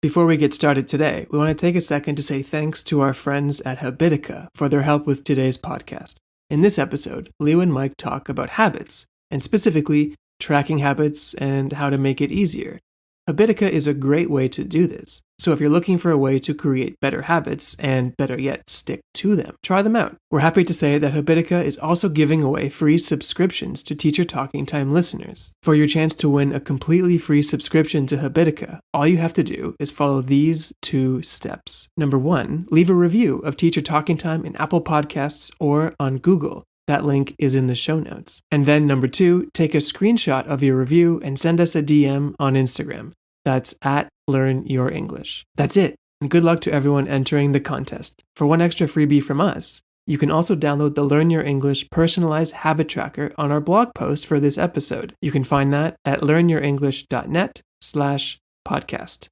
Before we get started today, we want to take a second to say thanks to our friends at Habitica for their help with today's podcast. In this episode, Leo and Mike talk about habits, and specifically tracking habits and how to make it easier. Habitica is a great way to do this. So if you're looking for a way to create better habits and, better yet, stick to them, try them out. We're happy to say that Habitica is also giving away free subscriptions to Teacher Talking Time listeners. For your chance to win a completely free subscription to Habitica, all you have to do is follow these 2 steps. Number 1, leave a review of Teacher Talking Time in Apple Podcasts or on Google. That link is in the show notes. And then number 2, take a screenshot of your review and send us a DM on Instagram. That's at Learn Your English. That's it. And good luck to everyone entering the contest. For one extra freebie from us, you can also download the Learn Your English personalized habit tracker on our blog post for this episode. You can find that at learnyyourenglish.net/podcast.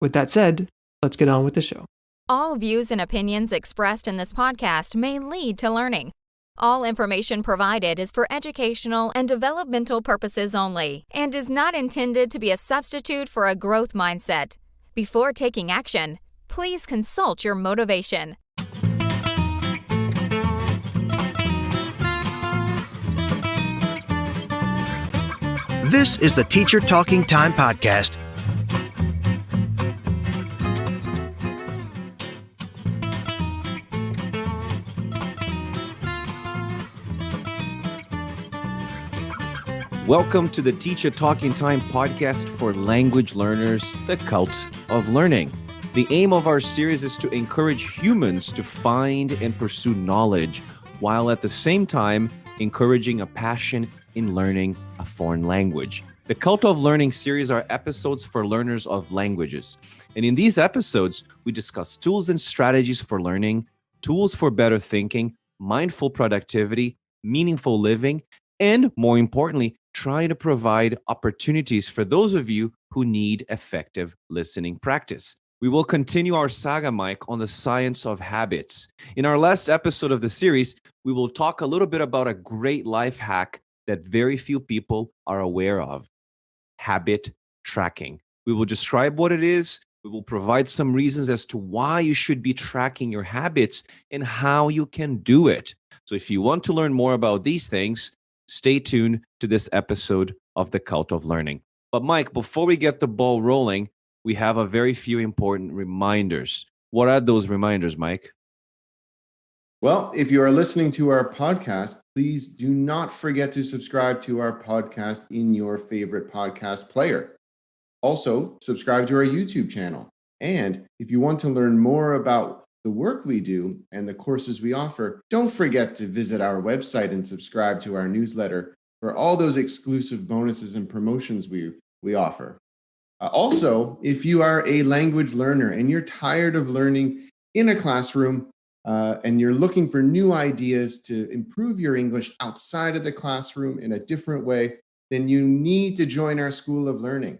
With that said, let's get on with the show. All views and opinions expressed in this podcast may lead to learning. All information provided is for educational and developmental purposes only and is not intended to be a substitute for a growth mindset. Before taking action, please consult your motivation. This is the Teacher Talking Time podcast. Welcome to the Teacher Talking Time podcast for language learners, the cult of learning. The aim of our series is to encourage humans to find and pursue knowledge, while at the same time encouraging a passion in learning a foreign language. The Cult of Learning series are episodes for learners of languages. And in these episodes, we discuss tools and strategies for learning, tools for better thinking, mindful productivity, meaningful living, and more importantly, trying to provide opportunities for those of you who need effective listening practice. We will continue our saga, Mike, on the science of habits. In our last episode of the series, we will talk a little bit about a great life hack that very few people are aware of: habit tracking. We will describe what it is. We will provide some reasons as to why you should be tracking your habits and how you can do it. So if you want to learn more about these things, stay tuned to this episode of The Cult of Learning. But Mike, before we get the ball rolling, we have a very few important reminders. What are those reminders, Mike? Well, if you are listening to our podcast, please do not forget to subscribe to our podcast in your favorite podcast player. Also, subscribe to our YouTube channel. And if you want to learn more about the work we do and the courses we offer, don't forget to visit our website and subscribe to our newsletter for all those exclusive bonuses and promotions we offer. Also, if you are a language learner and you're tired of learning in a classroom and you're looking for new ideas to improve your English outside of the classroom in a different way, then you need to join our School of Learning.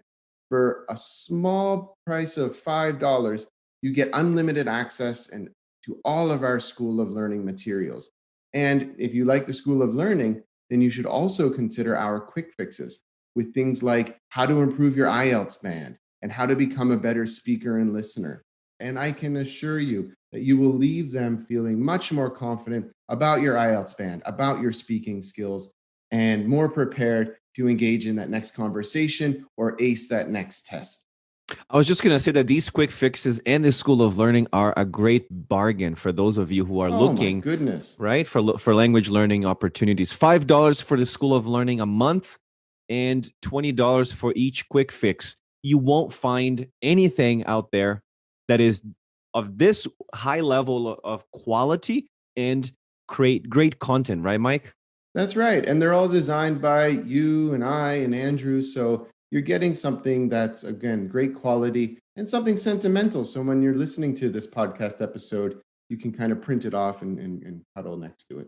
For a small price of $5, you get unlimited access to all of our School of Learning materials. And if you like the School of Learning, then you should also consider our quick fixes with things like how to improve your IELTS band and how to become a better speaker and listener. And I can assure you that you will leave them feeling much more confident about your IELTS band, about your speaking skills, and more prepared to engage in that next conversation or ace that next test. I was just going to say that these quick fixes and the School of Learning are a great bargain for those of you who are looking, right, for language learning opportunities. $5 for the School of Learning a month and $20 for each quick fix. You won't find anything out there that is of this high level of quality and create great content, right, Mike? That's right. And they're all designed by you and I and Andrew. So you're getting something that's, again, great quality and something sentimental. So when you're listening to this podcast episode, you can kind of print it off and huddle next to it.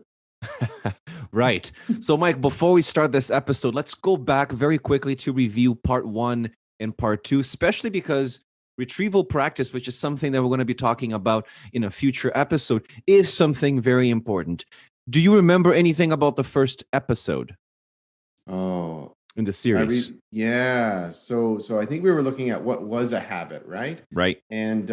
Right. So, Mike, before we start this episode, let's go back very quickly to review part 1 and part 2, especially because retrieval practice, which is something that we're going to be talking about in a future episode, is something very important. Do you remember anything about the first episode? Oh, in the series. Yeah. So I think we were looking at what was a habit, right? Right. And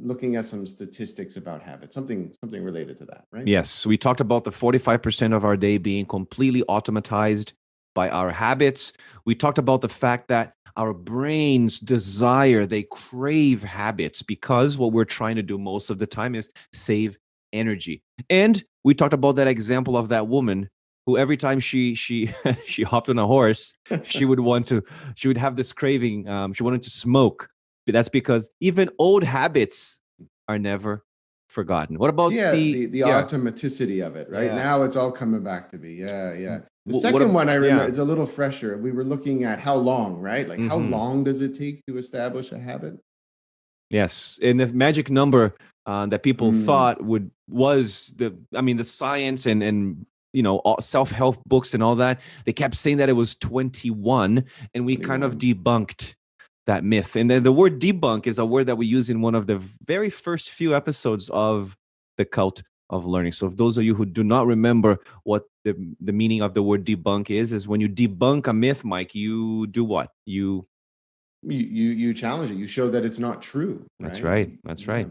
looking at some statistics about habits, something related to that, right? Yes, we talked about the 45% of our day being completely automatized by our habits. We talked about the fact that our brains desire, they crave habits because what we're trying to do most of the time is save energy. And we talked about that example of that woman who every time she she hopped on a horse, she would want to she would have this craving. She wanted to smoke. But that's because even old habits are never forgotten. What about Yeah, the yeah, automaticity of it, right? yeah. Now it's all coming back to me. Yeah, yeah. The What second one I remember, yeah. it's a little fresher. We were looking at how long, right? Like how Hmm. long does it take to establish a habit? Yes, and the magic number that people Mm, thought was the science and self-help books and all that, they kept saying that it was 21, and we kind of 21. debunked that myth. And then the word debunk is a word that we use in one of the very first few episodes of the Cult of Learning. So if those of you who do not remember what the meaning of the word debunk is when you debunk a myth, Mike, you do what? You challenge it. You show that it's not true, That's right? right. That's Yeah. right.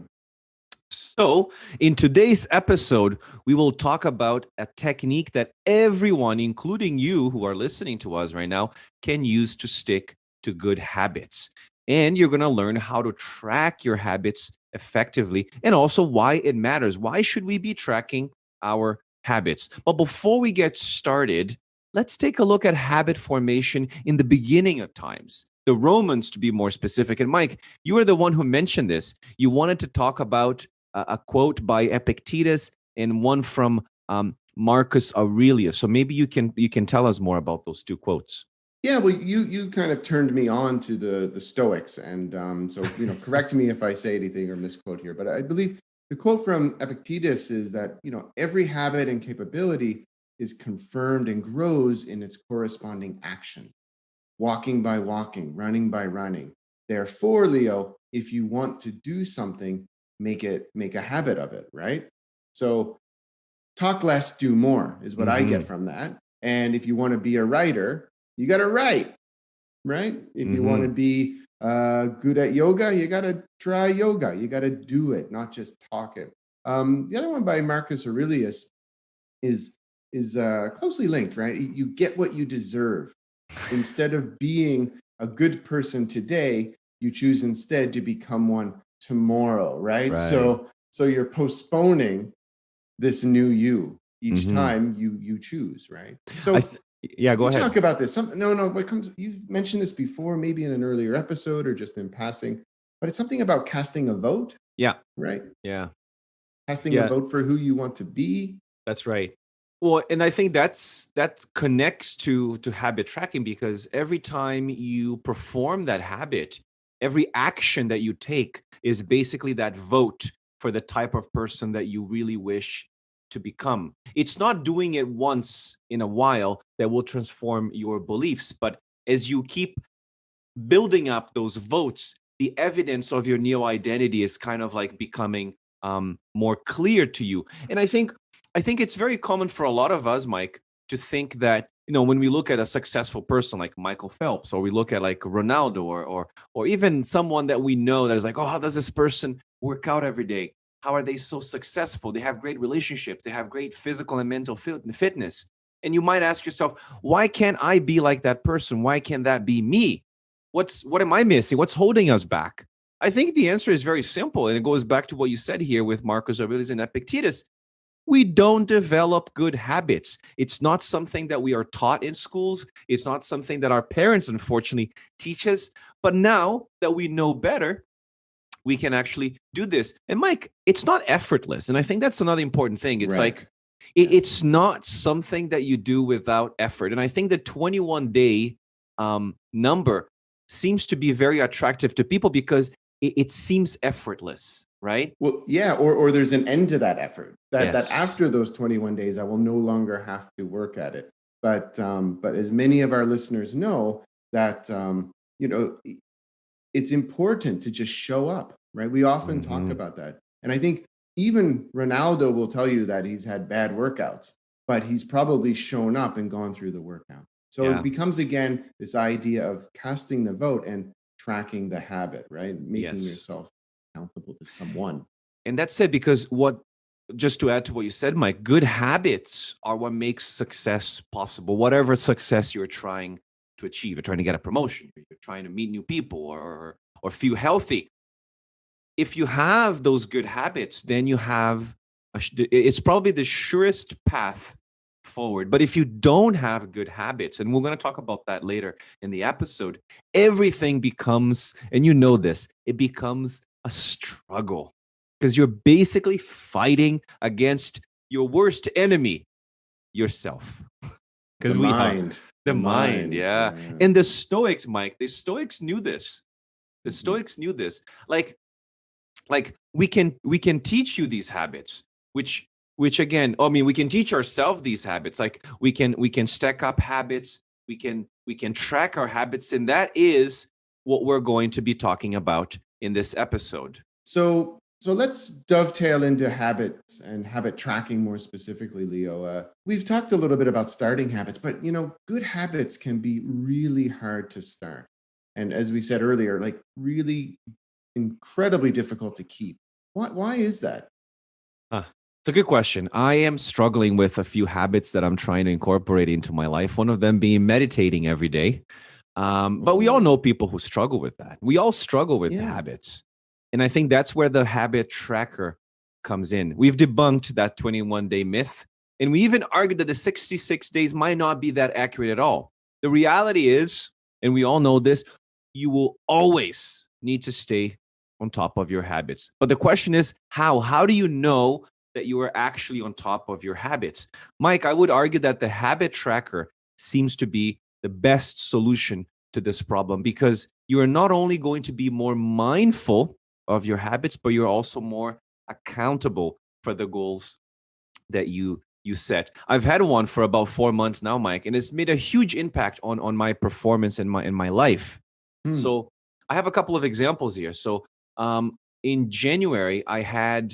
So, in today's episode, we will talk about a technique that everyone, including you who are listening to us right now, can use to stick to good habits. And you're going to learn how to track your habits effectively and also why it matters. Why should we be tracking our habits? But before we get started, let's take a look at habit formation in the beginning of times. The Romans, to be more specific. And Mike, you are the one who mentioned this. You wanted to talk about a quote by Epictetus and one from Marcus Aurelius. So maybe you can tell us more about those two quotes. Yeah, well, you kind of turned me on to the Stoics, and so correct me if I say anything or misquote here, but I believe the quote from Epictetus is that every habit and capability is confirmed and grows in its corresponding action, walking by walking, running by running. Therefore, Leo, if you want to do something, make a habit of it, right? So talk less, do more is what I get Mm-hmm. from that. And if you want to be a writer, you got to write, right? If you want to Mm-hmm. be good at yoga, you got to try yoga. You got to do it, not just talk it. The other one by Marcus Aurelius is closely linked, right? You get what you deserve. Instead of being a good person today, you choose instead to become one tomorrow, right? Right. So you're postponing this new you each Mm-hmm. time you choose, right? I So th- yeah, go you ahead. talk about this. No, what comes, you've mentioned this before, maybe in an earlier episode or just in passing, but it's something about casting a vote, Yeah, right? yeah, Casting a yeah. vote for who you want to be. That's right. Well, and I think that connects to habit tracking because every time you perform that habit, every action that you take is basically that vote for the type of person that you really wish to become. It's not doing it once in a while that will transform your beliefs, but as you keep building up those votes, the evidence of your neo identity is kind of like becoming more clear to you. And I think it's very common for a lot of us, Mike, to think that when we look at a successful person like Michael Phelps, or we look at like Ronaldo, or even someone that we know that is like, oh, how does this person work out every day? How are they so successful? They have great relationships. They have great physical and mental fitness. And you might ask yourself, why can't I be like that person? Why can't that be me? What am I missing? What's holding us back? I think the answer is very simple, and it goes back to what you said here with Marcus Aurelius and Epictetus. We don't develop good habits. It's not something that we are taught in schools. It's not something that our parents, unfortunately, teach us. But now that we know better, we can actually do this. And Mike, it's not effortless. And I think that's another important thing. It's Right. like, Yes. it's not something that you do without effort. And I think the 21-day number seems to be very attractive to people because it seems effortless, right? Well, yeah, or there's an end to that effort. That Yes. after those 21 days, I will no longer have to work at it. But as many of our listeners know, that you know, it's important to just show up, right? We often talk Hmm. about that, and I think even Ronaldo will tell you that he's had bad workouts, but he's probably shown up and gone through the workout. So it becomes, again, this idea of casting the vote and tracking the habit, right? Making yourself accountable to someone. And that's it, because just to add to what you said, Mike, good habits are what makes success possible. Whatever success you're trying to achieve, you're trying to get a promotion, you're trying to meet new people or feel healthy. If you have those good habits, then you have, it's probably the surest path forward. But if you don't have good habits, and we're going to talk about that later in the episode, everything becomes, and you know this, it becomes a struggle, because you're basically fighting against your worst enemy, yourself. Because The mind. The mind, yeah. And the Stoics, Mike, the Stoics knew this. The Stoics knew this. Like we can teach you these habits, which again, I mean, we can teach ourselves these habits. Like we can stack up habits. We can track our habits, and that is what we're going to be talking about in this episode. So let's dovetail into habits and habit tracking more specifically, Leo. We've talked a little bit about starting habits, but good habits can be really hard to start. And as we said earlier, like really incredibly difficult to keep. Why is that? It's a good question. I am struggling with a few habits that I'm trying to incorporate into my life. One of them being meditating every day. But we all know people who struggle with that. We all struggle with habits. And I think that's where the habit tracker comes in. We've debunked that 21-day myth. And we even argued that the 66 days might not be that accurate at all. The reality is, and we all know this, you will always need to stay on top of your habits. But the question is, how? How do you know that you are actually on top of your habits? Mike, I would argue that the habit tracker seems to be the best solution to this problem, because you are not only going to be more mindful of your habits, but you're also more accountable for the goals that you set. I've had one for about 4 months now, Mike, and it's made a huge impact on my performance in my life. So I have a couple of examples here. So in January, I had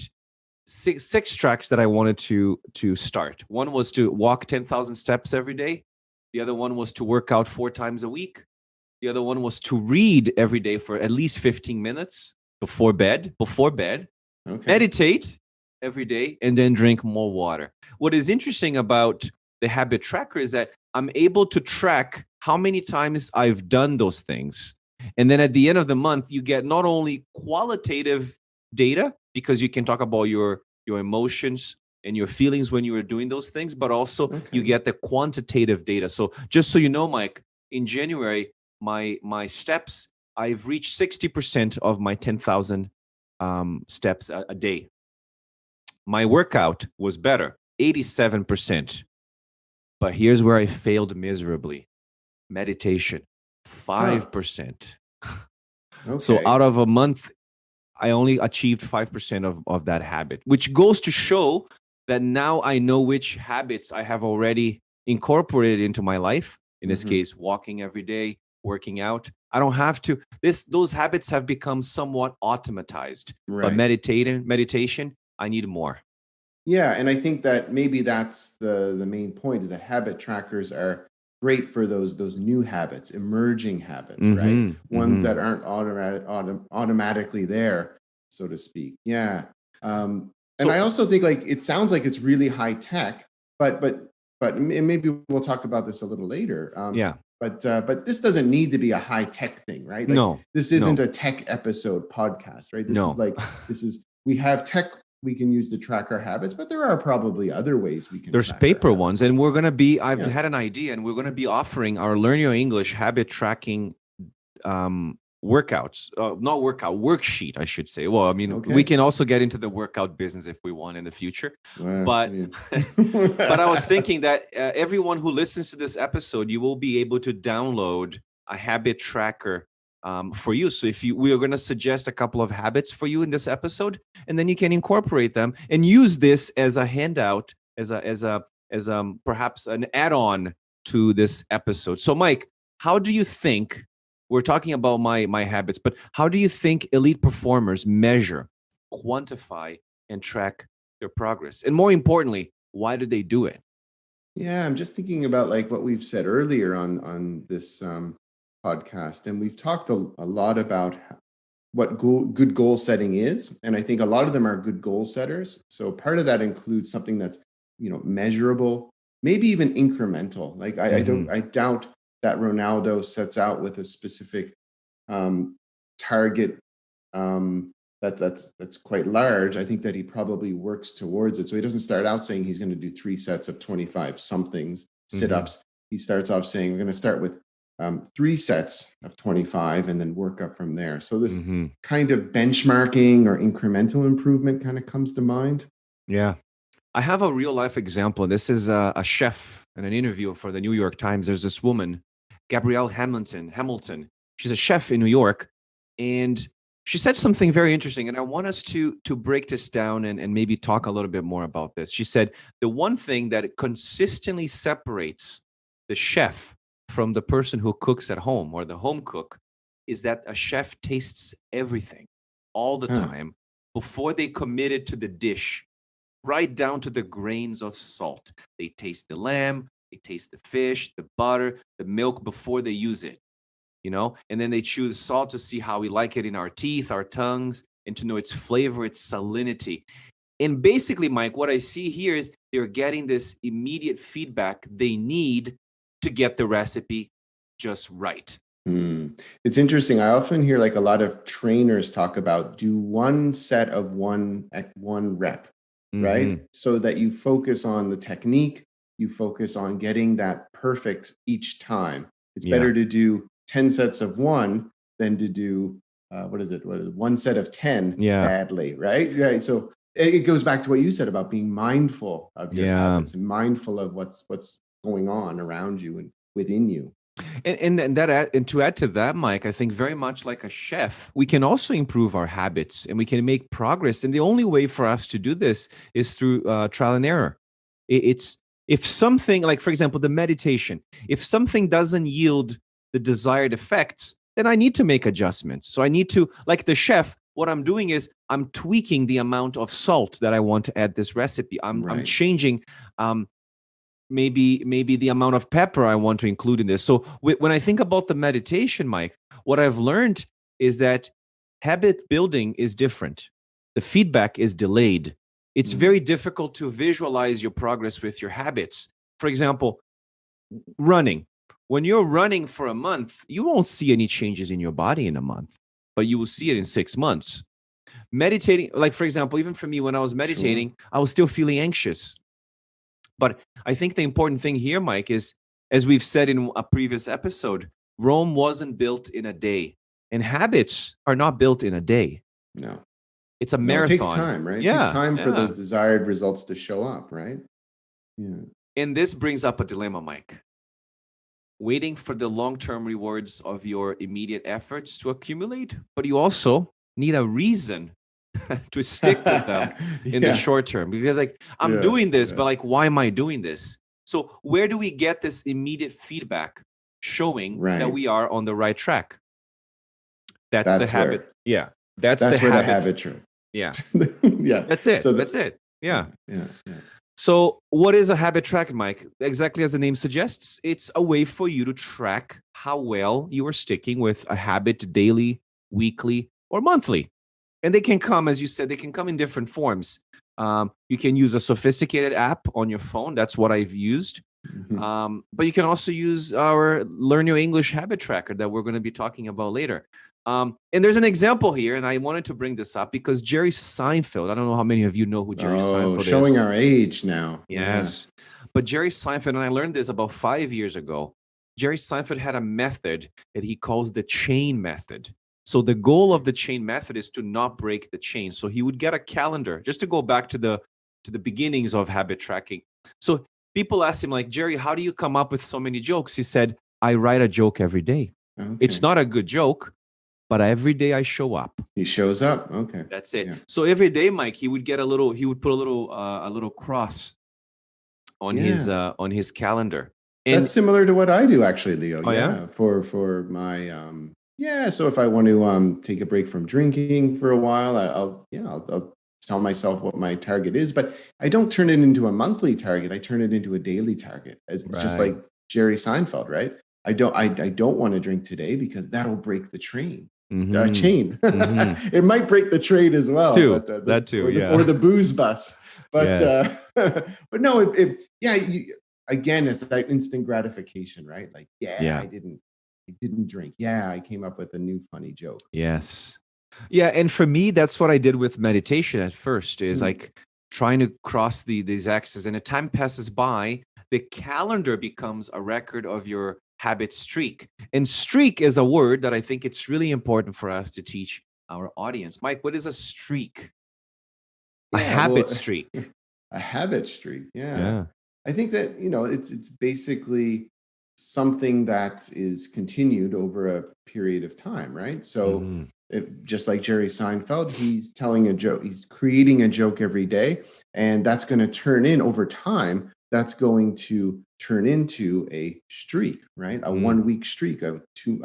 six tracks that I wanted to start. One was to walk 10,000 steps every day. The other one was to work out 4 times a week. The other one was to read every day for at least 15 minutes before bed, meditate every day, and then drink more water. What is interesting about the habit tracker is that I'm able to track how many times I've done those things. And then at the end of the month, you get not only qualitative data, because you can talk about your emotions and your feelings when you were doing those things, but also you get the quantitative data. So just so you know, Mike, in January, my steps, I've reached 60% of my 10,000 steps a day. My workout was better, 87%. But here's where I failed miserably. Meditation, 5%. So out of a month, I only achieved 5% of that habit, which goes to show that now I know which habits I have already incorporated into my life. In this case, walking every day, working out. I don't have to. Those habits have become somewhat automatized. Right. But meditation, I need more. Yeah, and I think that maybe that's the main point, is that habit trackers are great for those new habits, emerging habits, right? Ones that aren't automatically there, so to speak. Yeah. And I also think, like, it sounds like it's really high tech, but maybe we'll talk about this a little later. But this doesn't need to be a high tech thing, right? Like, no. This isn't a tech episode podcast, right? We have tech we can use to track our habits, but there are probably other ways we can. There's paper ones, and we're going to be, I've had an idea, and we're going to be offering our Learn Your English habit tracking workouts, worksheet, I should say. Well, I mean, we can also get into the workout business if we want in the future. But I was thinking that everyone who listens to this episode, you will be able to download a habit tracker for you. So we are going to suggest a couple of habits for you in this episode, and then you can incorporate them and use this as a handout, as perhaps an add-on to this episode. So, Mike, how do you think, we're talking about my habits, but how do you think elite performers measure, quantify, and track their progress? And more importantly, why do they do it? Yeah, I'm just thinking about like what we've said earlier on this podcast, and we've talked a lot about what good goal setting is, and I think a lot of them are good goal setters. So part of that includes something that's measurable, maybe even incremental. Like I doubt that Ronaldo sets out with a specific target that's quite large. I think that he probably works towards it. So he doesn't start out saying he's going to do 3 sets of 25 somethings sit-ups. He starts off saying we're going to start with 3 sets of 25 and then work up from there. So this kind of benchmarking or incremental improvement kind of comes to mind. Yeah. I have a real life example. This is a chef in an interview for the New York Times. There's this woman, Gabrielle Hamilton. She's a chef in New York, and she said something very interesting. And I want us to break this down and maybe talk a little bit more about this. She said the one thing that consistently separates the chef from the person who cooks at home or the home cook is that a chef tastes everything all the time before they commit it to the dish, right down to the grains of salt. They taste the lamb, they taste the fish, the butter, the milk before they use it, and then they chew the salt to see how we like it in our teeth, our tongues, and to know its flavor, its salinity. And basically, Mike, what I see here is they're getting this immediate feedback they need to get the recipe just right. It's interesting. I often hear like a lot of trainers talk about do 1 set of one rep, right? So that you focus on the technique, you focus on getting that perfect each time. It's better to do 10 sets of 1 than to do, 1 set of 10 badly, right? So it goes back to what you said about being mindful of your habits and mindful of what's going on around you and within you. And to add to that, Mike, I think very much like a chef, we can also improve our habits and we can make progress. And the only way for us to do this is through trial and error. It's if something, like for example, the meditation, if something doesn't yield the desired effects, then I need to make adjustments. So I need to, like the chef, what I'm doing is I'm tweaking the amount of salt that I want to add this recipe. I'm changing maybe the amount of pepper I want to include in this. So when I think about the meditation, Mike, what I've learned is that habit building is different. The feedback is delayed. It's very difficult to visualize your progress with your habits. For example, running. When you're running for a month, you won't see any changes in your body in a month, but you will see it in 6 months. Meditating, like for example, even for me, when I was meditating, I was still feeling anxious. But I think the important thing here, Mike, is, as we've said in a previous episode, Rome wasn't built in a day, and habits are not built in a day. No. It's a marathon. It takes time, right? Yeah, it takes time for those desired results to show up, right? Yeah. And this brings up a dilemma, Mike. Waiting for the long-term rewards of your immediate efforts to accumulate, but you also need a reason to stick with them in the short term. Because like, I'm doing this, but like, why am I doing this? So where do we get this immediate feedback showing that we are on the right track? That's the habit. Yeah. That's the where habit. The habit trick. Yeah. Yeah. That's it. So that's it. Yeah. Yeah. So what is a habit track, Mike? Exactly as the name suggests, it's a way for you to track how well you are sticking with a habit daily, weekly, or monthly. And they can come, as you said, they can come in different forms. You can use a sophisticated app on your phone. That's what I've used. But you can also use our Learn Your English habit tracker that we're going to be talking about later. And there's an example here, and I wanted to bring this up because Jerry Seinfeld, I don't know how many of you know who Jerry Seinfeld is. Showing our age now. Yes. But Jerry Seinfeld, and I learned this about 5 years ago, Jerry Seinfeld had a method that he calls the chain method. So the goal of the chain method is to not break the chain. So he would get a calendar, just to go back to the beginnings of habit tracking. So people asked him, like, Jerry, how do you come up with so many jokes? He said, I write a joke every day. Okay. It's not a good joke, but every day I show up. He shows up. Okay. That's it. Yeah. So every day, Mike, he would put a little cross on his calendar. And that's similar to what I do, actually, Leo. Oh, yeah? For my so if I want to take a break from drinking for a while, I'll tell myself what my target is, but I don't turn it into a monthly target. I turn it into a daily target, as just Right. like Jerry Seinfeld, right? I don't want to drink today because that'll break the chain. Chain. Mm-hmm. It might break the trade as well, Too. but That too, yeah. or the booze bus. But Yes. but no, again, it's that instant gratification, right? Like, Yeah. I didn't drink. Yeah, I came up with a new funny joke. Yes. Yeah, and for me, that's what I did with meditation at first, is like trying to cross these axes. And as time passes by, the calendar becomes a record of your habit streak. And streak is a word that I think it's really important for us to teach our audience. Mike, what is a streak? A Yeah, habit well, streak. a habit streak. Yeah. Yeah. I think that, it's basically something that is continued over a period of time, right? So Hmm. just like Jerry Seinfeld, he's telling a joke, he's creating a joke every day, and that's going to turn in over time. That's going to turn into a streak, right? A 1 week streak, a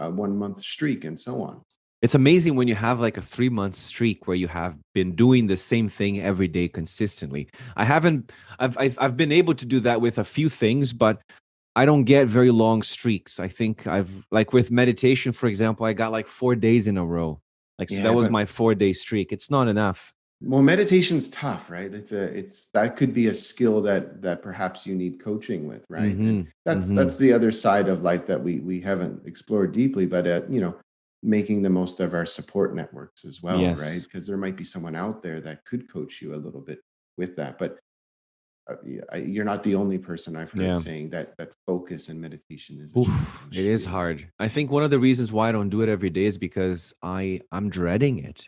1 month streak, and so on. It's amazing when you have like a 3 month streak where you have been doing the same thing every day consistently. I've been able to do that with a few things, but I don't get very long streaks. I think like with meditation, for example, I got like 4 days in a row. Like, so that Yeah, was but my 4 day streak. It's not enough. well, meditation's tough, right? It's that could be a skill that perhaps you need coaching with, right? Hmm. And that's Hmm. the other side of life that we haven't explored deeply, but making the most of our support networks as well, right? Yes. Because there might be someone out there that could coach you a little bit with that. But you're not the only person I've heard Yeah. saying that focus and meditation is a Oof, challenge. it is hard. I think one of the reasons why I don't do it every day is because I'm dreading it.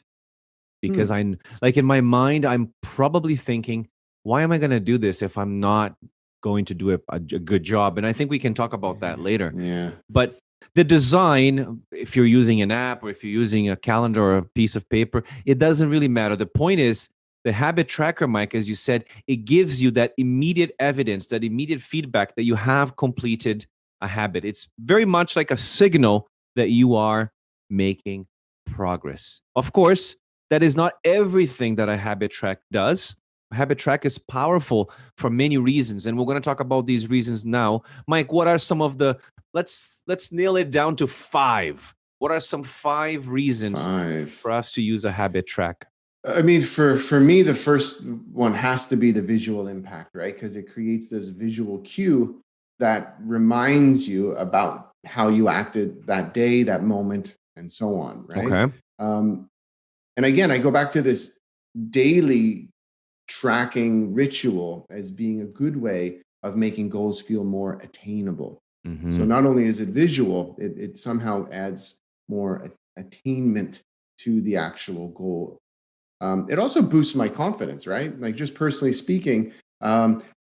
Because I'm like, in my mind, I'm probably thinking, why am I going to do this if I'm not going to do a good job? And I think we can talk about that later. Yeah. But the design, if you're using an app or if you're using a calendar or a piece of paper, it doesn't really matter. The point is, the habit tracker, Mike, as you said, it gives you that immediate evidence, that immediate feedback that you have completed a habit. It's very much like a signal that you are making progress. Of course, that is not everything that a habit track does. A habit track is powerful for many reasons, and we're going to talk about these reasons now. Mike, what are some of the let's nail it down to 5. What are some 5 reasons 5. for us to use a habit track? I mean, for me, the first one has to be the visual impact, right? Because it creates this visual cue that reminds you about how you acted that day, that moment, and so on, right? Okay. And again, I go back to this daily tracking ritual as being a good way of making goals feel more attainable. Mm-hmm. So not only is it visual, it somehow adds more attainment to the actual goal. It also boosts my confidence, right? Like, just personally speaking,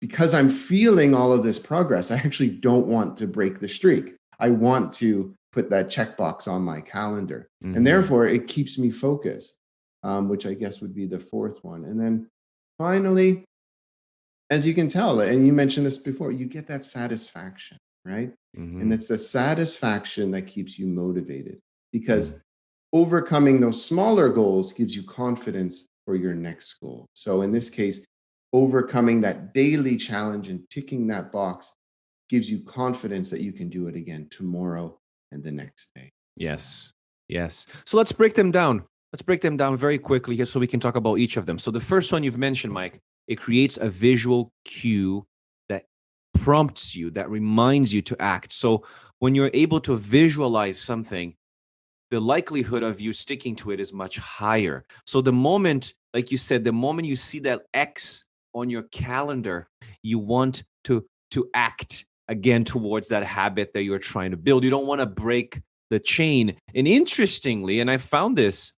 because I'm feeling all of this progress, I actually don't want to break the streak. I want to put that checkbox on my calendar. Mm-hmm. And therefore, it keeps me focused, which I guess would be the 4th one. And then finally, as you can tell, and you mentioned this before, you get that satisfaction, right? Mm-hmm. And it's the satisfaction that keeps you motivated, because overcoming those smaller goals gives you confidence for your next goal. So in this case, overcoming that daily challenge and ticking that box gives you confidence that you can do it again tomorrow and the next day. Yes. Yes. So let's break them down. Let's break them down very quickly here so we can talk about each of them. So the first one you've mentioned, Mike, it creates a visual cue that prompts you, that reminds you to act. So when you're able to visualize something, the likelihood of you sticking to it is much higher. So the moment, like you said, the moment you see that X on your calendar, you want to act again towards that habit that you're trying to build. You don't want to break the chain. And interestingly, and I found this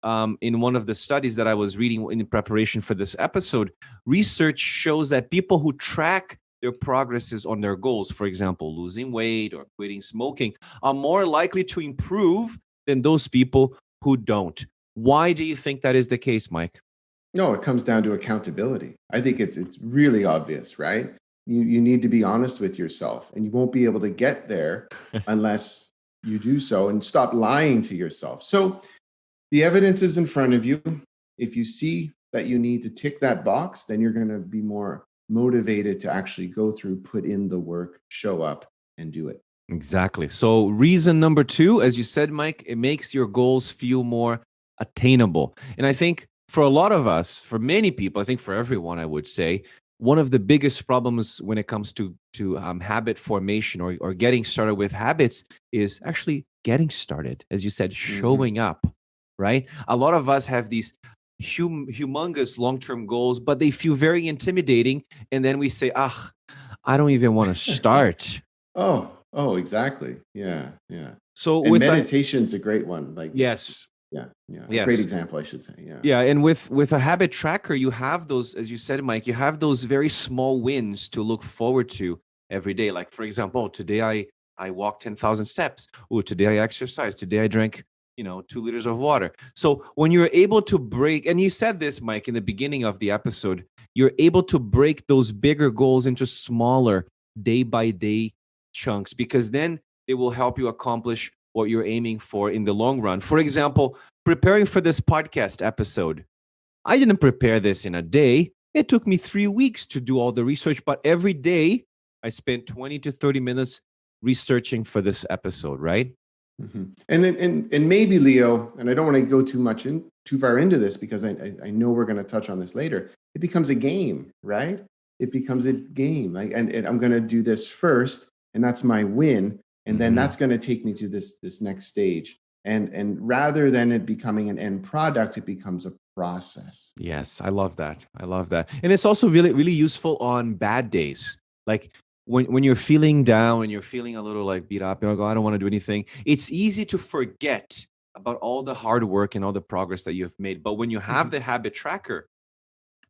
in one of the studies that I was reading in preparation for this episode, research shows that people who track their progresses on their goals, for example, losing weight or quitting smoking, are more likely to improve than those people who don't. Why do you think that is the case, Mike? No, it comes down to accountability. I think it's really obvious, right? You need to be honest with yourself, and you won't be able to get there unless you do so and stop lying to yourself. So the evidence is in front of you. If you see that you need to tick that box, then you're going to be more motivated to actually go through, put in the work, show up, and do it. Exactly. So reason number 2, as you said, Mike, it makes your goals feel more attainable. And I think for a lot of us, for many people, I think for everyone, I would say, one of the biggest problems when it comes to habit formation or getting started with habits is actually getting started. As you said, showing up, right? A lot of us have these humongous long-term goals, but they feel very intimidating. And then we say, I don't even want to start. Oh, exactly. Yeah. So and meditation's a great one. Yes. Yeah. A great example, I should say. Yeah. And with a habit tracker, you have those, as you said, Mike, you have those very small wins to look forward to every day. Like, for example, today I walked 10,000 steps. Oh, today I exercised. Today I drank 2 liters of water. So when you're able to break, and you said this, Mike, in the beginning of the episode, you're able to break those bigger goals into smaller day by day chunks, because then it will help you accomplish what you're aiming for in the long run. For example, preparing for this podcast episode, I didn't prepare this in a day. It took me 3 weeks to do all the research, but every day I spent 20 to 30 minutes researching for this episode, right? And maybe, Leo, and I don't want to go too far into this, because I know we're going to touch on this later. It becomes a game, right? It becomes a game. And I'm going to do this first, and that's my win. And then that's going to take me to this next stage. And rather than it becoming an end product, it becomes a process. Yes, I love that. And it's also really, really useful on bad days. Like when you're feeling down and you're feeling a little like beat up, I don't want to do anything. It's easy to forget about all the hard work and all the progress that you've made. But when you have the habit tracker,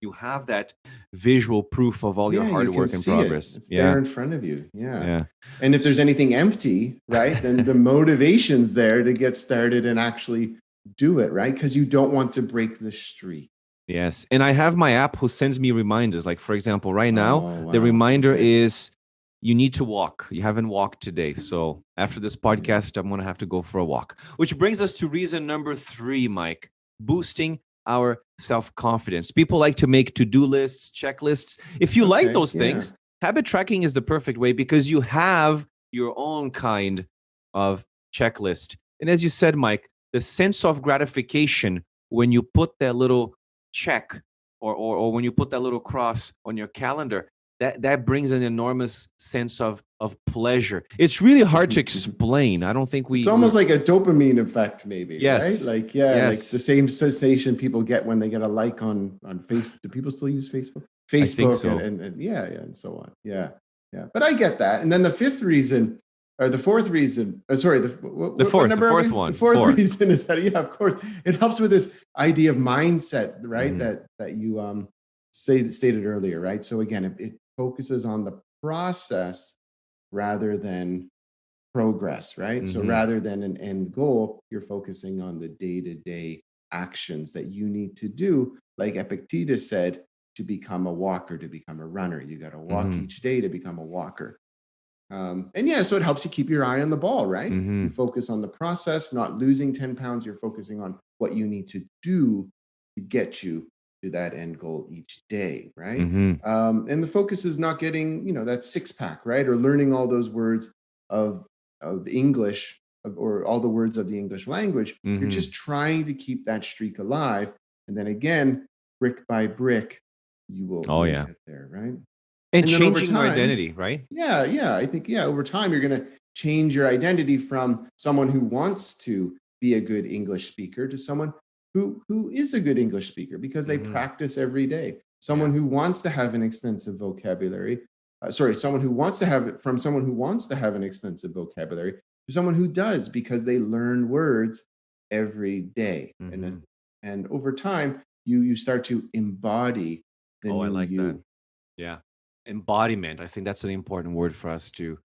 you have that visual proof of all your hard work and progress. It's there in front of you. Yeah. And if there's anything empty, right, then the motivation's there to get started and actually do it, right? Because you don't want to break the streak. Yes. And I have my app who sends me reminders. Like, for example, right now, the reminder is you need to walk. You haven't walked today. So after this podcast, I'm going to have to go for a walk. Which brings us to reason number 3, Mike, boosting our self-confidence. People like to make to-do lists, checklists. If you like those things, habit tracking is the perfect way, because you have your own kind of checklist. And as you said, Mike, the sense of gratification when you put that little check or when you put that little cross on your calendar, that brings an enormous sense of pleasure. It's really hard to explain. I don't think it's almost like a dopamine effect, maybe. Yes. Right? Like the same sensation people get when they get a like on Facebook. Do people still use Facebook? I think so. And so on. Yeah. But I get that. And then the fourth reason, the fourth reason is that, of course, it helps with this idea of mindset, right? That you stated earlier, right? So again, it focuses on the process rather than progress, right? So rather than an end goal, you're focusing on the day-to-day actions that you need to do. Like Epictetus said, to become a walker, to become a runner, you got to walk each day to become a walker. So it helps you keep your eye on the ball, right? You focus on the process, not losing 10 pounds. You're focusing on what you need to do to get you to that end goal each day, right? And the focus is not getting, that 6-pack, right? Or learning all those words of English or all the words of the English language. You're just trying to keep that streak alive. And then again, brick by brick, you will get there, right? And changing your identity, right? Yeah. I think, over time, you're going to change your identity from someone who wants to be a good English speaker to someone who is a good English speaker because they practice every day. Someone who wants to have an extensive vocabulary. Someone who wants to have it from someone who wants to have an extensive vocabulary to someone who does because they learn words every day. And over time, you start to embody the new I like you. that. Yeah. Embodiment. I think that's an important word for us to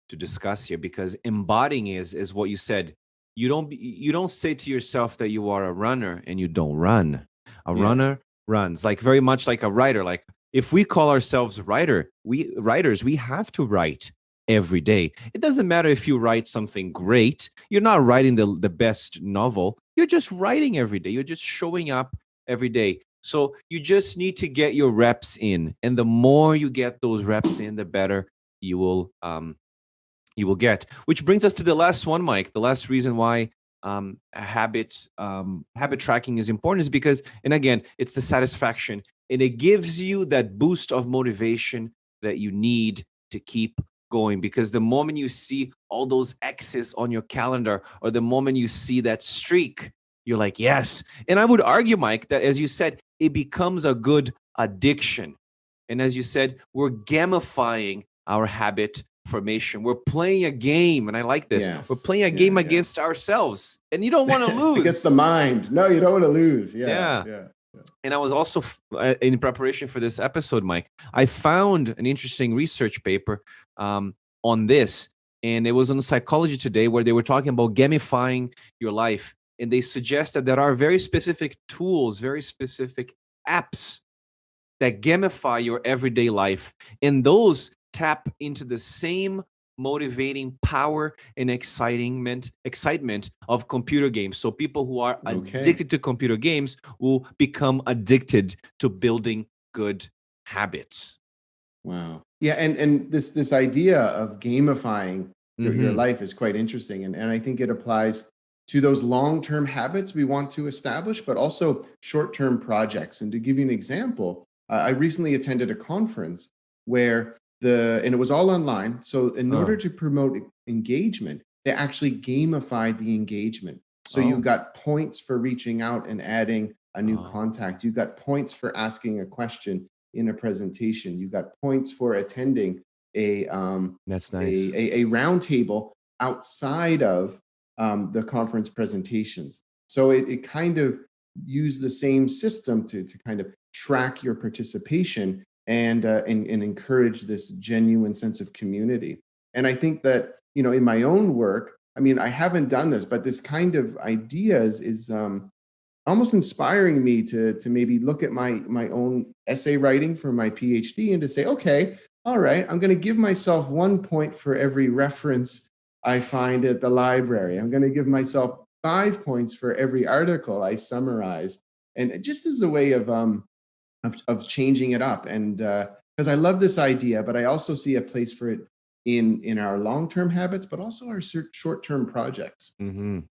discuss here, because embodying is what you said. You don't say to yourself that you are a runner and you don't run. A runner runs, like very much like a writer. Like if we call ourselves writers, we have to write every day. It doesn't matter if you write something great. You're not writing the best novel. You're just writing every day. You're just showing up every day. So you just need to get your reps in. And the more you get those reps in, the better you will get. Which brings us to the last one, Mike. The last reason why habit tracking is important is because, and again, it's the satisfaction, and it gives you that boost of motivation that you need to keep going. Because the moment you see all those X's on your calendar, or the moment you see that streak, you're like, yes. And I would argue, Mike, that as you said, it becomes a good addiction. And as you said, we're gamifying our habit formation. We're playing a game, and I like this. Yes. We're playing a game against ourselves, and you don't want to lose. Against the mind. No, you don't want to lose. Yeah. And I was also, in preparation for this episode, Mike, I found an interesting research paper on this, and it was on Psychology Today, where they were talking about gamifying your life. And they suggest that there are very specific tools, very specific apps that gamify your everyday life. And those tap into the same motivating power and excitement of computer games. So people who are addicted to computer games will become addicted to building good habits. Wow. Yeah, and this idea of gamifying your life is quite interesting. And I think it applies to those long-term habits we want to establish, but also short-term projects. And to give you an example, I recently attended a conference where and it was all online. So in order to promote engagement, they actually gamified the engagement. So you got points for reaching out and adding a new contact. You got points for asking a question in a presentation. You got points for attending that's nice. a roundtable outside of the conference presentations. So it kind of used the same system to kind of track your participation and encourage this genuine sense of community. And I think that, in my own work, I haven't done this, but this kind of ideas is almost inspiring me to maybe look at my own essay writing for my PhD and to say, okay, all right, I'm going to give myself 1 point for every reference I find at the library. I'm going to give myself 5 points for every article I summarize. And just as a way of changing it up. And because I love this idea, but I also see a place for it in our long-term habits, but also our short-term projects. And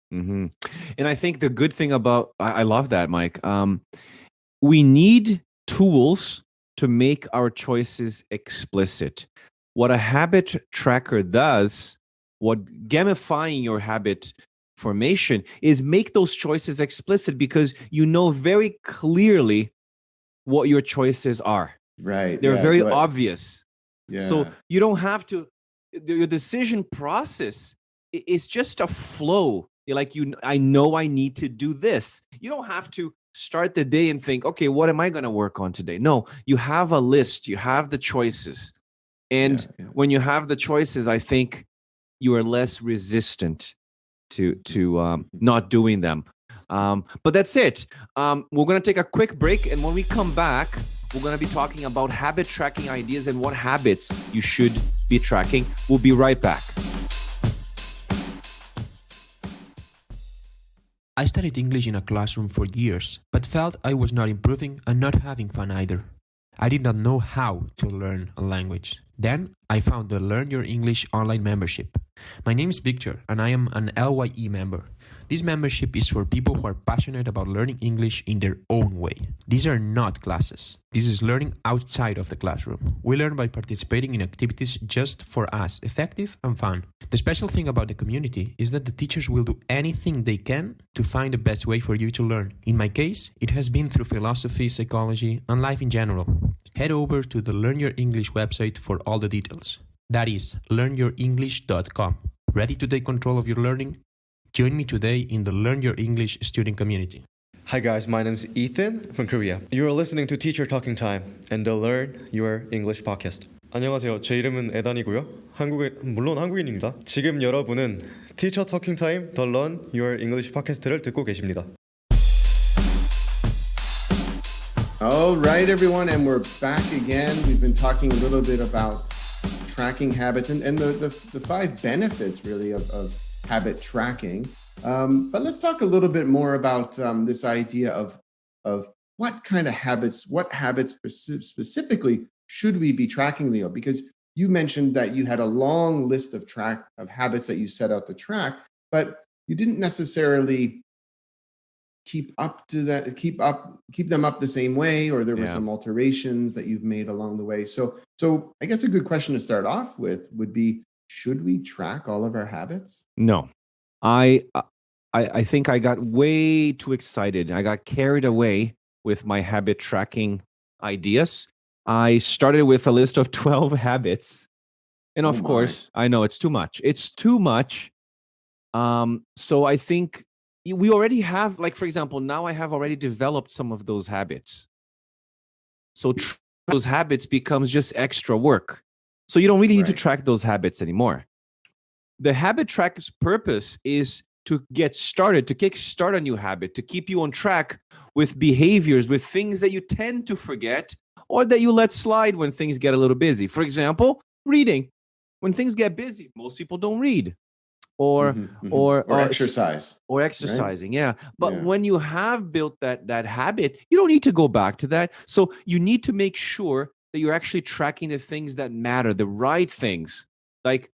I think the good thing about, I love that, Mike. We need tools to make our choices explicit. What a habit tracker does, what gamifying your habit formation is, make those choices explicit, because you know very clearly what your choices are. Right. They're very obvious. Yeah. So you don't have to, your decision process is just a flow. You're like, I know I need to do this. You don't have to start the day and think, okay, what am I going to work on today? No, you have a list, you have the choices. And when you have the choices, I think you are less resistant to not doing them. But that's it. We're going to take a quick break. And when we come back, we're going to be talking about habit tracking ideas and what habits you should be tracking. We'll be right back. I studied English in a classroom for years, but felt I was not improving and not having fun either. I did not know how to learn a language. Then I found the Learn Your English online membership. My name is Victor and I am an LYE member. This membership is for people who are passionate about learning English in their own way. These are not classes. This is learning outside of the classroom. We learn by participating in activities just for us, effective and fun. The special thing about the community is that the teachers will do anything they can to find the best way for you to learn. In my case, it has been through philosophy, psychology, and life in general. Head over to the Learn Your English website for all the details. That is learnyourenglish.com. Ready to take control of your learning? Join me today in the Learn Your English student community. Hi guys, my name is Ethan from Korea. You are listening to Teacher Talking Time and the Learn Your English podcast. 안녕하세요. 제 이름은 에단이고요. 물론 한국인입니다. 지금 여러분은 Teacher Talking Time, the Learn Your English podcast를 듣고 계십니다. All right, everyone, and we're back again. We've been talking a little bit about tracking habits and the 5 benefits, really, of habit tracking. But let's talk a little bit more about this idea of what habits specifically should we be tracking, Leo? Because you mentioned that you had a long list of habits that you set out to track, but you didn't necessarily keep them up the same way, or there were some alterations that you've made along the way. So I guess a good question to start off with would be, should we track all of our habits? No. I think I got way too excited. I got carried away with my habit tracking ideas. I started with a list of 12 habits. And of course, I know it's too much. It's too much. So I think we already have, like, for example, now I have already developed some of those habits. So those habits becomes just extra work. So you don't really need to track those habits anymore. The habit tracker's purpose is to get started, to kickstart a new habit, to keep you on track with behaviors, with things that you tend to forget or that you let slide when things get a little busy. For example, reading. When things get busy, most people don't read. Or exercise. Or exercising, right? Yeah. But when you have built that habit, you don't need to go back to that. So you need to make sure that you're actually tracking the things that matter, the right things. Like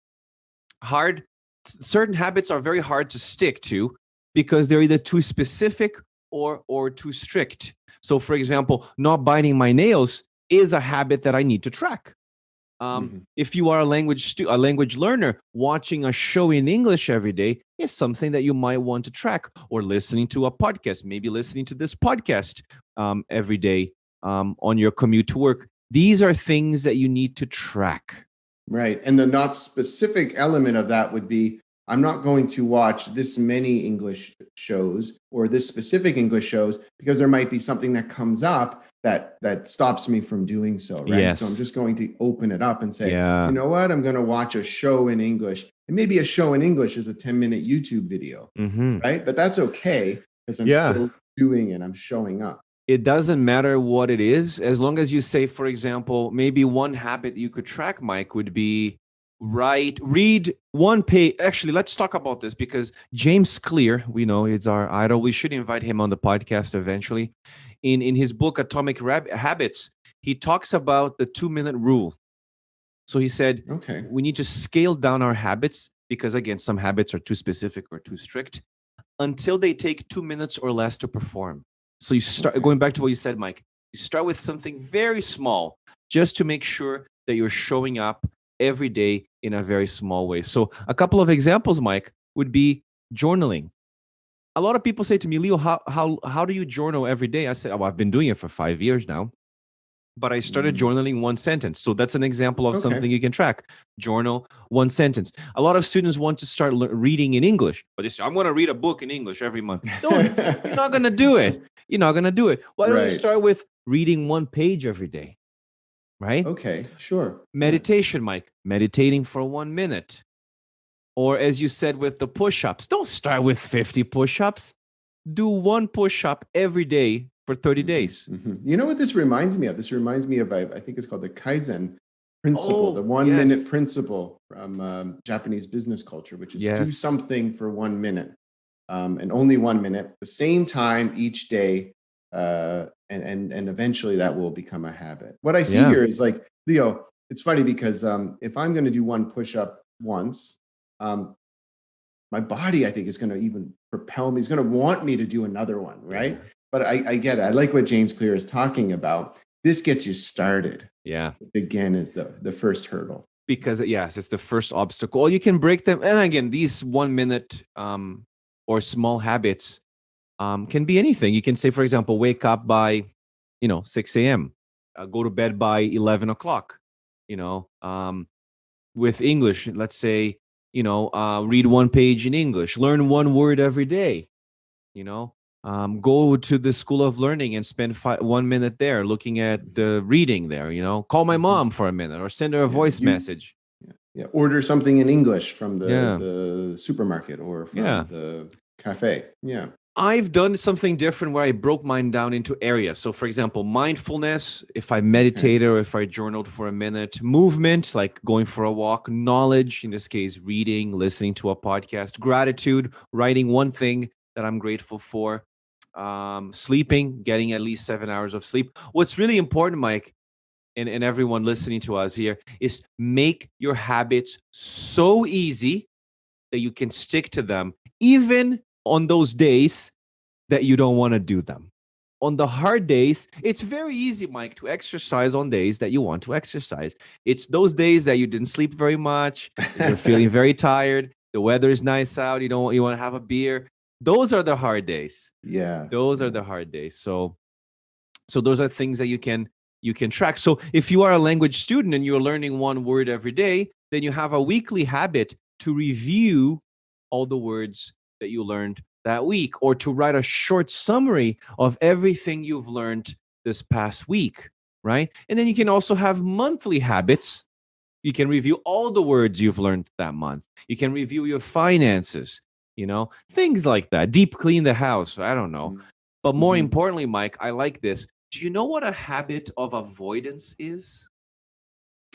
certain habits are very hard to stick to because they're either too specific or too strict. So for example, not biting my nails is a habit that I need to track. If you are a language learner, watching a show in English every day is something that you might want to track, or listening to a podcast, maybe listening to this podcast every day on your commute to work. These are things that you need to track. Right. And the not specific element of that would be, I'm not going to watch this many English shows or this specific English shows because there might be something that comes up that stops me from doing so, right? Yes. So I'm just going to open it up and say, you know what? I'm going to watch a show in English. And maybe a show in English is a 10-minute YouTube video, right? But that's okay because I'm still doing it. I'm showing up. It doesn't matter what it is, as long as you say, for example, maybe one habit you could track, Mike, would be read one page. Actually, let's talk about this because James Clear, we know it's our idol. We should invite him on the podcast eventually. In his book, Atomic Habits, he talks about the 2-minute rule. So he said, we need to scale down our habits because, again, some habits are too specific or too strict until they take 2 minutes or less to perform. So you start going back to what you said, Mike. You start with something very small just to make sure that you're showing up every day in a very small way. So a couple of examples, Mike, would be journaling. A lot of people say to me, Leo, how do you journal every day? I said, I've been doing it for 5 years now, but I started journaling one sentence. So that's an example of something you can track. Journal one sentence. A lot of students want to start reading in English, but they say, I'm going to read a book in English every month. You're not going to do it. You're not going to do it. Why don't you start with reading one page every day? Right? Okay, sure. Meditation, Mike. Meditating for 1 minute. Or as you said with the push-ups, don't start with 50 push-ups. Do one push-up every day for 30 days. You know what this reminds me of? This reminds me of, I think it's called the Kaizen principle, the 1-minute principle from Japanese business culture, which is do something for 1 minute and only 1 minute, the same time each day. And eventually that will become a habit. What I see here is like, Leo, it's funny because if I'm going to do one push-up once, my body, I think, is going to even propel me. It's going to want me to do another one, right? But I get it. I like what James Clear is talking about. This gets you started. Yeah. Again, is the first hurdle. Because, it's the first obstacle. Or you can break them. And again, these 1 minute or small habits can be anything. You can say, for example, wake up by, 6 a.m., go to bed by 11 o'clock, with English, let's say, read one page in English, learn one word every day, go to the School of Learning and spend 1 minute there looking at the reading there, call my mom for a minute or send her a voice message. Order something in English from the supermarket or from the cafe. I've done something different where I broke mine down into areas. So, for example, mindfulness, if I meditated or if I journaled for a minute, movement, like going for a walk, knowledge, in this case, reading, listening to a podcast, gratitude, writing one thing that I'm grateful for, Sleeping, getting at least 7 hours of sleep. What's really important, Mike, and everyone listening to us here, is make your habits so easy that you can stick to them, even on those days that you don't want to do them. On the hard days, it's very easy, Mike, to exercise on days that you want to exercise. It's those days that you didn't sleep very much, you're feeling very tired, the weather is nice out, you want to have a beer. Those are the hard days. Yeah. Those are the hard days. So those are things that you can track. So if you are a language student and you're learning one word every day, then you have a weekly habit to review all the words that you learned that week, or to write a short summary of everything you've learned this past week, right? And then you can also have monthly habits. You can review all the words you've learned that month. You can review your finances, things like that. Deep clean the house. I don't know. But more importantly, Mike, I like this. Do you know what a habit of avoidance is?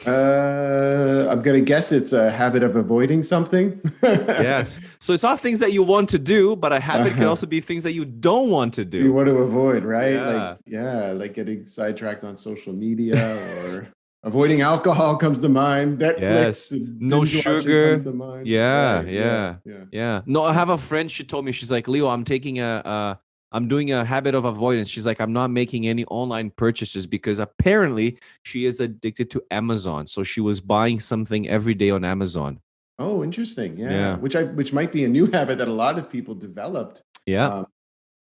I'm going to guess it's a habit of avoiding something. Yes. So it's not things that you want to do, but a habit can also be things that you don't want to do. You want to avoid, right? Yeah. Like getting sidetracked on social media, or avoiding alcohol comes to mind. Netflix, no sugar comes to mind. Yeah. No, I have a friend. She told me, she's like, Leo, I'm doing a habit of avoidance. She's like, I'm not making any online purchases because apparently she is addicted to Amazon. So she was buying something every day on Amazon. Oh, interesting. Yeah. Which might be a new habit that a lot of people developed. Yeah.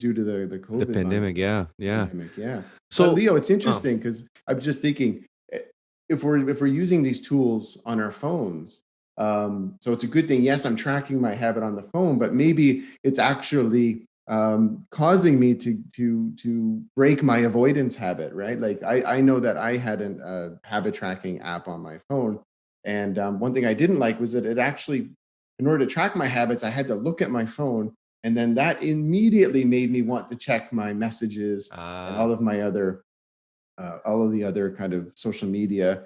Due to the COVID pandemic. Pandemic, yeah. So Leo, it's interesting because I'm just thinking, if we're using these tools on our phones, so it's a good thing. Yes, I'm tracking my habit on the phone, but maybe it's actually causing me to break my avoidance habit, right? Like I know that I had a habit tracking app on my phone, and one thing I didn't like was that it actually, in order to track my habits, I had to look at my phone, and then that immediately made me want to check my messages and all of the other kind of social media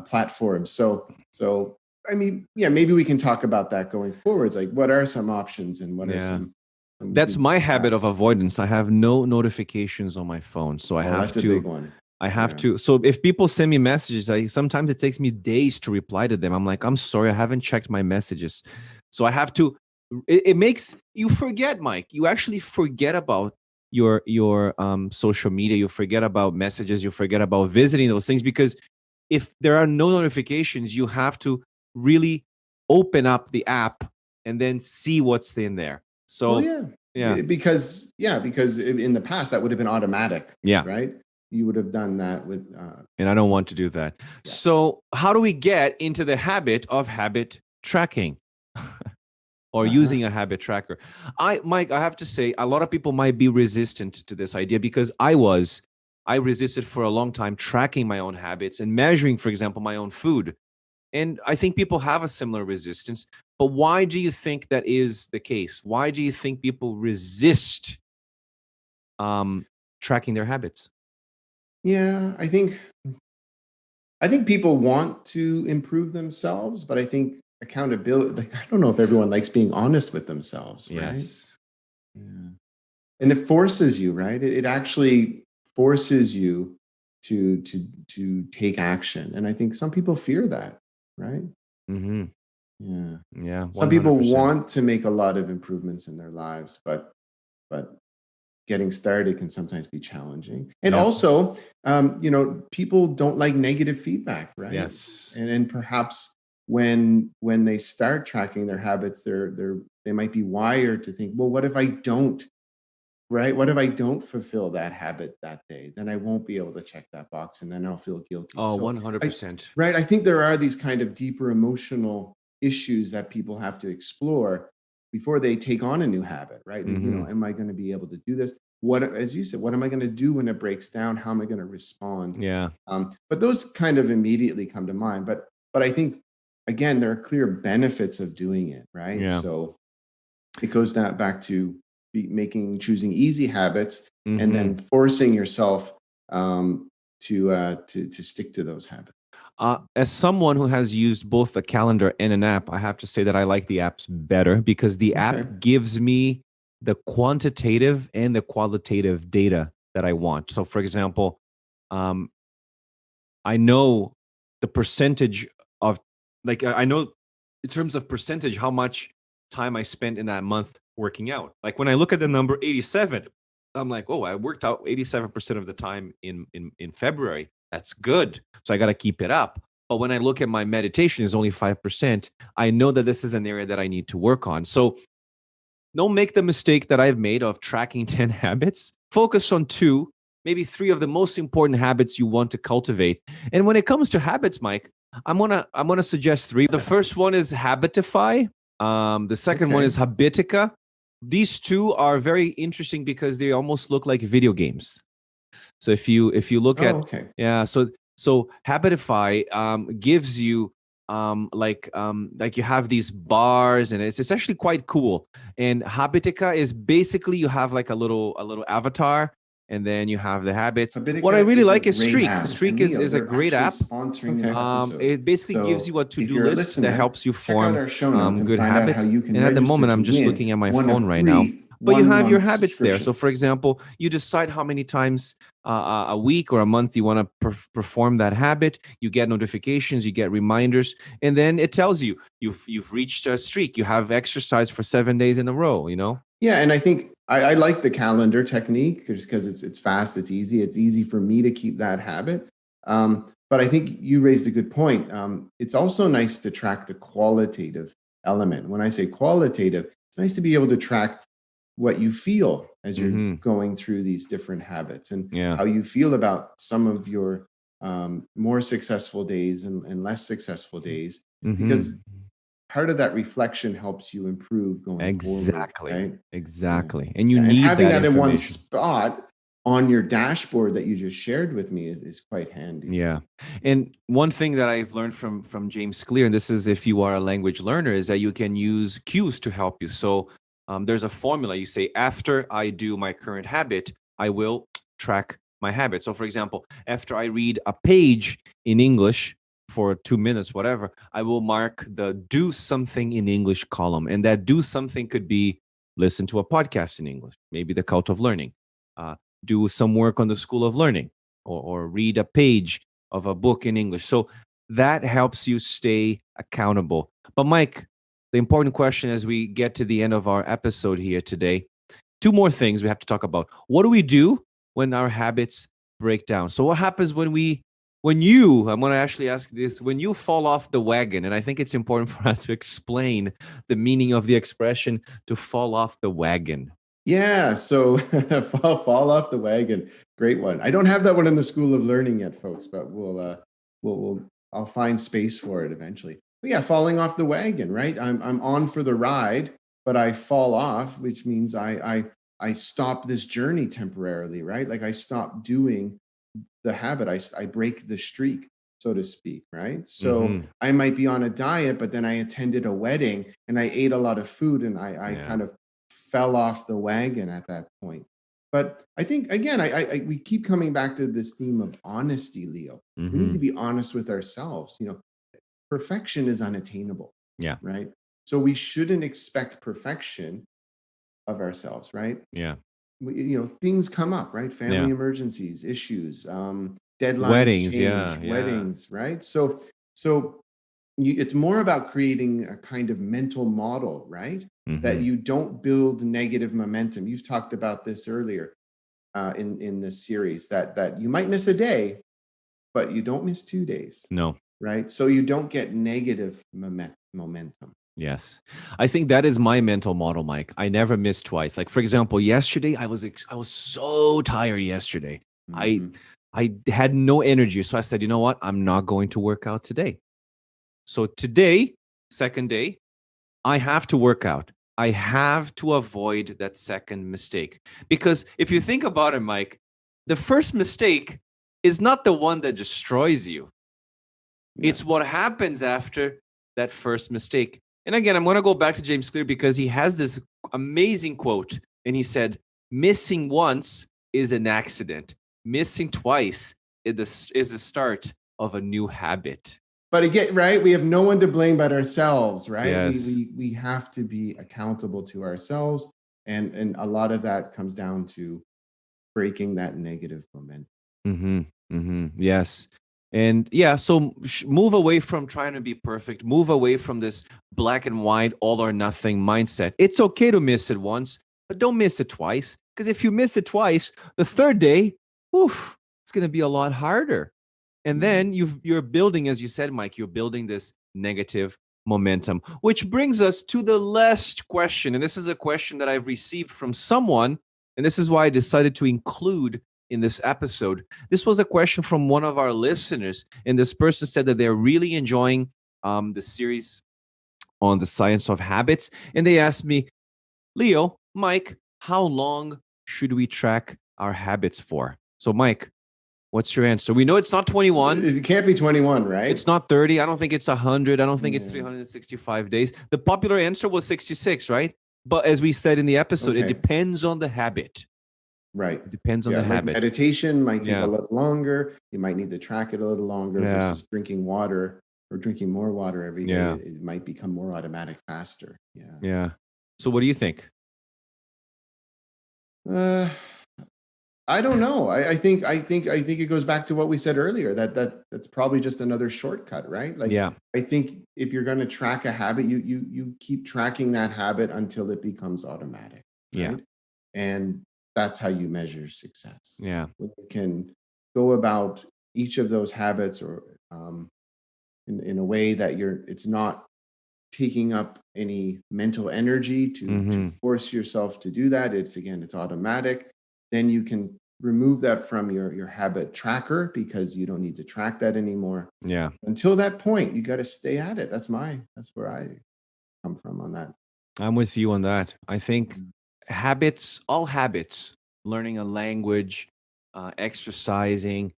platforms. So I mean, yeah, maybe we can talk about that going forwards. Like, what are some options, and what are some That's my habit of avoidance. I have no notifications on my phone, so that's a big one. I have to. So if people send me messages, sometimes it takes me days to reply to them. I'm like, I'm sorry, I haven't checked my messages. So I have to. It makes you forget, Mike. You actually forget about your social media. You forget about messages. You forget about visiting those things, because if there are no notifications, you have to really open up the app and then see what's in there. So because in the past that would have been automatic. Yeah. Right. You would have done that with. And I don't want to do that. Yeah. So how do we get into the habit of habit tracking? Or using a habit tracker? Mike, I have to say, a lot of people might be resistant to this idea, because I resisted for a long time tracking my own habits and measuring, for example, my own food. And I think people have a similar resistance. But why do you think that is the case? Why do you think people resist tracking their habits? Yeah, I think people want to improve themselves, but I think accountability, I don't know if everyone likes being honest with themselves, right? Yes. Yeah. And it forces you, right? It actually forces you to take action. And I think some people fear that, right? Mm-hmm. Yeah. Yeah. 100%. Some people want to make a lot of improvements in their lives, but getting started can sometimes be challenging. And also, people don't like negative feedback, right? Yes. And perhaps when they start tracking their habits, they might be wired to think, well, what if I don't, right? What if I don't fulfill that habit that day? Then I won't be able to check that box, and then I'll feel guilty. Oh, 100%. Right. I think there are these kind of deeper emotional issues that people have to explore before they take on a new habit, right? Mm-hmm. Am I going to be able to do this? What, as you said, what am I going to do when it breaks down? How am I going to respond? Yeah. But those kind of immediately come to mind. But I think, again, there are clear benefits of doing it, right? Yeah. So it goes back to choosing easy habits, and then forcing yourself to stick to those habits. As someone who has used both a calendar and an app, I have to say that I like the apps better, because the app gives me the quantitative and the qualitative data that I want. So, for example, I know the percentage of, like, I know in terms of percentage how much time I spent in that month working out. Like when I look at the number 87, I'm like, oh, I worked out 87% of the time in February. That's good. So I got to keep it up. But when I look at my meditation is only 5%, I know that this is an area that I need to work on. So don't make the mistake that I've made of tracking 10 habits. Focus on 2, maybe 3 of the most important habits you want to cultivate. And when it comes to habits, Mike, I'm gonna suggest 3. The first one is Habitify. The second one is Habitica. These 2 are very interesting because they almost look like video games. So if you look at so Habitify gives you like you have these bars, and it's actually quite cool. And Habitica is basically you have like a little avatar, and then you have the habits. Habitica What I really is like a is great Streak. app. Streak And is Leo, a they're great app. actually sponsoring this episode. It basically So gives you a if to-do you're a list that listener, helps you check out form our show notes and good find out habits. how you can And at the register moment, to I'm just win looking at my one of phone right now. 3 But you have your one-month habits there. So, for subscriptions. example, you decide how many times a week or a month you want to perform that habit. You get notifications, you get reminders, and then it tells you you've reached a streak. You have exercise for 7 days in a row. You know. Yeah, and I think I like the calendar technique just because it's fast, it's easy. It's easy for me to keep that habit. But I think you raised a good point. It's also nice to track the qualitative element. When I say qualitative, it's nice to be able to track what you feel as you're going through these different habits and how you feel about some of your more successful days and less successful days, because part of that reflection helps you improve going forward. Right? Exactly. And you And need having that that in one information. spot on your dashboard that you just shared with me is quite handy. Yeah. And one thing that I've learned from James Clear, and this is if you are a language learner, is that you can use cues to help you. So there's a formula. You say, after I do my current habit, I will track my habit. So, for example, after I read a page in English for 2 minutes, whatever, I will mark the do something in English column. And that do something could be listen to a podcast in English, maybe the Cult of Learning, do some work on the School of Learning, or read a page of a book in English. So that helps you stay accountable. But Mike, the important question as we get to the end of our episode here today, 2 more things we have to talk about. What do we do when our habits break down? So what happens when I'm going to actually ask this, when you fall off the wagon? And I think it's important for us to explain the meaning of the expression to fall off the wagon. Yeah, so fall off the wagon. Great one. I don't have that one in the School of Learning yet, folks, but I'll find space for it eventually. But yeah, falling off the wagon, right? I'm on for the ride, but I fall off, which means I stop this journey temporarily, right? Like I stop doing the habit. I break the streak, so to speak, right? So I might be on a diet, but then I attended a wedding and I ate a lot of food, and I kind of fell off the wagon at that point. But I think, again, we keep coming back to this theme of honesty, Leo. We need to be honest with ourselves. Perfection is unattainable. Yeah. Right. So we shouldn't expect perfection of ourselves, right? Yeah. Things come up, right? Family emergencies, issues, deadlines, weddings, change, weddings, right? So it's more about creating a kind of mental model, right? That you don't build negative momentum. You've talked about this earlier in this series, that you might miss a day, but you don't miss 2 days. No. Right? So you don't get negative momentum. Yes. I think that is my mental model, Mike. I never miss twice. Like, for example, yesterday, I was so tired yesterday. I had no energy. So I said, you know what? I'm not going to work out today. So today, second day, I have to work out. I have to avoid that second mistake. Because if you think about it, Mike, the first mistake is not the one that destroys you. Yeah. It's what happens after that first mistake. And again, I'm going to go back to James Clear because he has this amazing quote. And he said, missing once is an accident. Missing twice is the start of a new habit. But again, right, we have no one to blame but ourselves, right? Yes. We have to be accountable to ourselves. And a lot of that comes down to breaking that negative momentum. Yes. And yeah, so move away from trying to be perfect. Move away from this black and white, all or nothing mindset. It's okay to miss it once, but don't miss it twice. Because if you miss it twice, the third day, it's going to be a lot harder. And then you're building, as you said, Mike, you're building this negative momentum, which brings us to the last question. And this is a question that I've received from someone, and this is why I decided to include in this episode. This was a question from one of our listeners, and this person said that they're really enjoying the series on the science of habits. And they asked me, Leo, Mike, how long should we track our habits for? So, Mike, what's your answer? We know it's not 21. It can't be 21, right? It's not 30. I don't think it's 100. I don't think it's 365 days. The popular answer was 66, right? But as we said in the episode, it depends on the habit. Right. It depends on the habit. Meditation might take a little longer. You might need to track it a little longer versus drinking water or drinking more water every day. It might become more automatic faster. Yeah. So what do you think? I don't know. I think it goes back to what we said earlier, that's probably just another shortcut, right? I think if you're going to track a habit, you keep tracking that habit until it becomes automatic. Right? And that's how you measure success. Yeah. When you can go about each of those habits or in a way that it's not taking up any mental energy to force yourself to do that. It's automatic. Then you can remove that from your habit tracker because you don't need to track that anymore. Yeah. Until that point, you got to stay at it. That's where I come from on that. I'm with you on that. I think all habits, learning a language, exercising,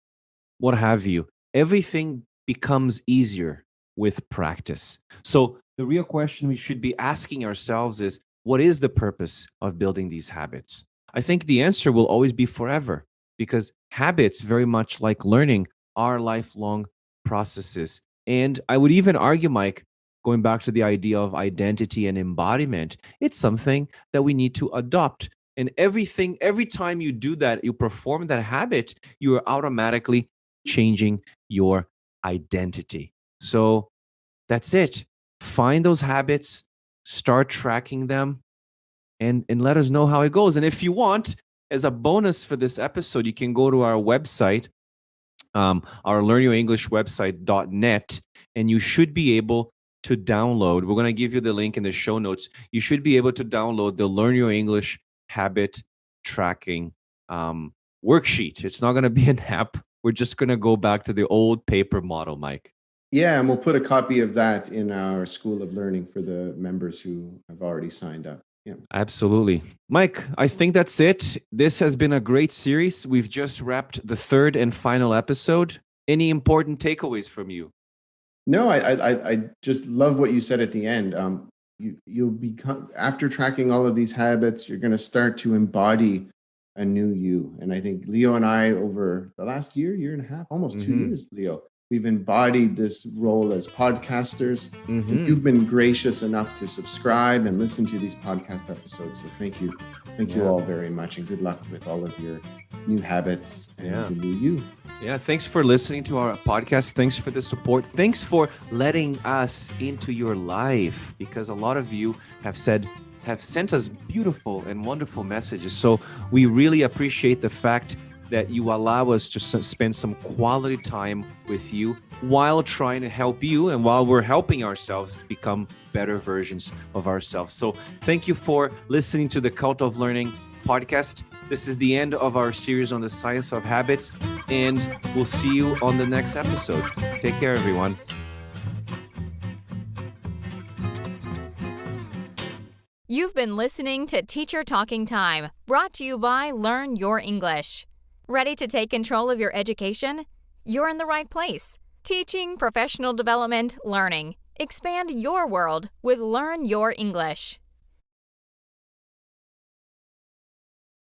what have you, everything becomes easier with practice. So the real question we should be asking ourselves is, what is the purpose of building these habits? I think the answer will always be forever, because habits, very much like learning, are lifelong processes. And I would even argue, Mike, going back to the idea of identity and embodiment, it's something that we need to adopt. And every time you do that, you perform that habit, you are automatically changing your identity. So that's it. Find those habits, start tracking them, and let us know how it goes. And if you want, as a bonus for this episode, you can go to our website, our Learn Your English website.net, and you should be able to download. We're going to give you the link in the show notes. You should be able to download the Learn Your English habit tracking worksheet. It's not going to be an app. We're just going to go back to the old paper model, Mike. Yeah, and we'll put a copy of that in our School of Learning for the members who have already signed up. Yeah, absolutely. Mike, I think that's it. This has been a great series. We've just wrapped the third and final episode. Any important takeaways from you? No, I just love what you said at the end. You'll become, after tracking all of these habits, you're going to start to embody a new you. And I think Leo and I, over the last year and a half, almost 2 years, Leo, we've embodied this role as podcasters. You've been gracious enough to subscribe and listen to these podcast episodes. So thank you. Thank you all very much. And good luck with all of your new habits and the new you. Yeah, thanks for listening to our podcast. Thanks for the support. Thanks for letting us into your life, because a lot of you have sent us beautiful and wonderful messages. So we really appreciate the fact that you allow us to spend some quality time with you while trying to help you and while we're helping ourselves become better versions of ourselves. So thank you for listening to the Cult of Learning podcast. This is the end of our series on the science of habits, and we'll see you on the next episode. Take care, everyone. You've been listening to Teacher Talking Time, brought to you by Learn Your English. Ready to take control of your education? You're in the right place. Teaching, professional development, learning. Expand your world with Learn Your English.